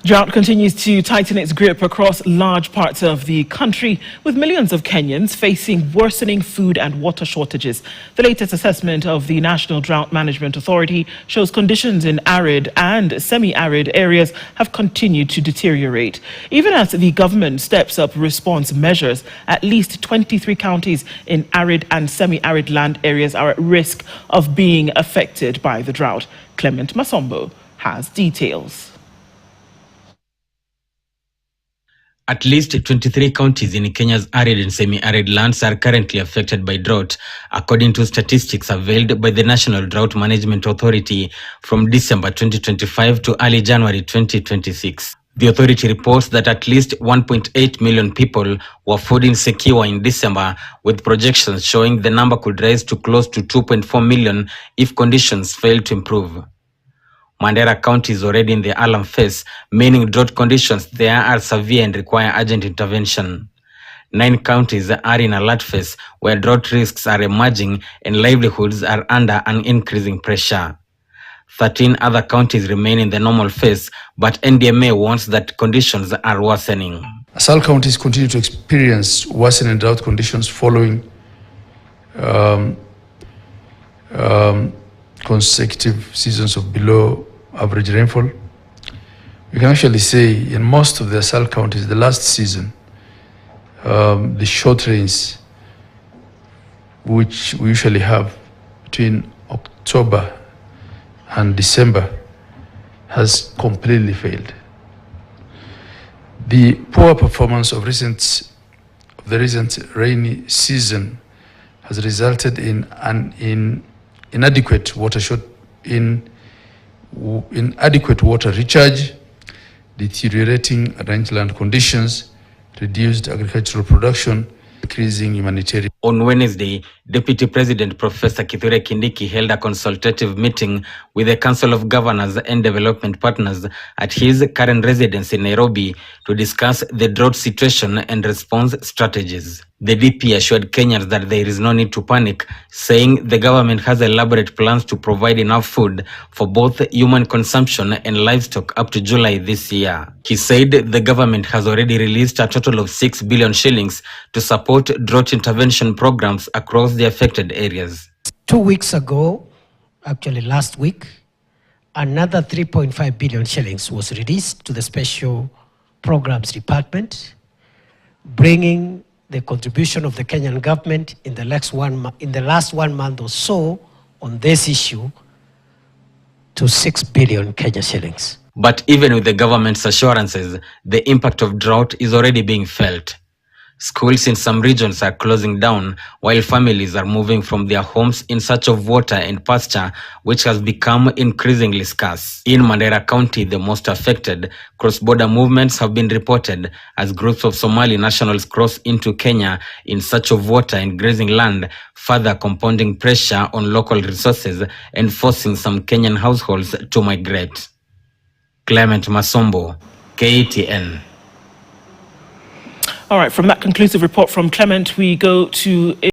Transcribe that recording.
Drought continues to tighten its grip across large parts of the country, with millions of Kenyans facing worsening food and water shortages. The latest assessment of the National Drought Management Authority shows conditions in arid and semi-arid areas have continued to deteriorate. Even as the government steps up response measures, at least 23 counties in arid and semi-arid land areas are at risk of being affected by the drought. Clement Masombo has details. At least 23 counties in Kenya's arid and semi-arid lands are currently affected by drought, according to statistics unveiled by the National Drought Management Authority from December 2025 to early January 2026. The authority reports that at least 1.8 million people were food insecure in December, with projections showing the number could rise to close to 2.4 million if conditions fail to improve. Mandera County is already in the alarm phase, meaning drought conditions there are severe and require urgent intervention. 9 counties are in alert phase, where drought risks are emerging and livelihoods are under an increasing pressure. 13 other counties remain in the normal phase, but NDMA warns that conditions are worsening. Some counties continue to experience worsening drought conditions following consecutive seasons of below average rainfall. We can actually say in most of the Asal counties, the last season, the short rains, which we usually have between October and December, has completely failed. The poor performance of the recent rainy season has resulted in an inadequate water recharge, deteriorating rangeland conditions, reduced agricultural production, increasing humanitarian. On Wednesday, Deputy President Professor Kithure Kindiki held a consultative meeting with the Council of Governors and Development Partners at his current residence in Nairobi to discuss the drought situation and response strategies. The DP assured Kenyans that there is no need to panic, saying the government has elaborate plans to provide enough food for both human consumption and livestock up to July this year. He said the government has already released a total of 6 billion shillings to support drought intervention programs across the affected areas. 2 weeks ago, actually last week, another 3.5 billion shillings was released to the Special Programs Department, bringing the contribution of the Kenyan government in the last 1 month or so on this issue to 6 billion Kenya shillings. But even with the government's assurances, the impact of drought is already being felt. Schools in some regions are closing down, while families are moving from their homes in search of water and pasture, which has become increasingly scarce. In Mandera County, the most affected, cross-border movements have been reported as groups of Somali nationals cross into Kenya in search of water and grazing land, further compounding pressure on local resources and forcing some Kenyan households to migrate. Clement Masombo, KTN. All right, from that conclusive report from Clement, we go to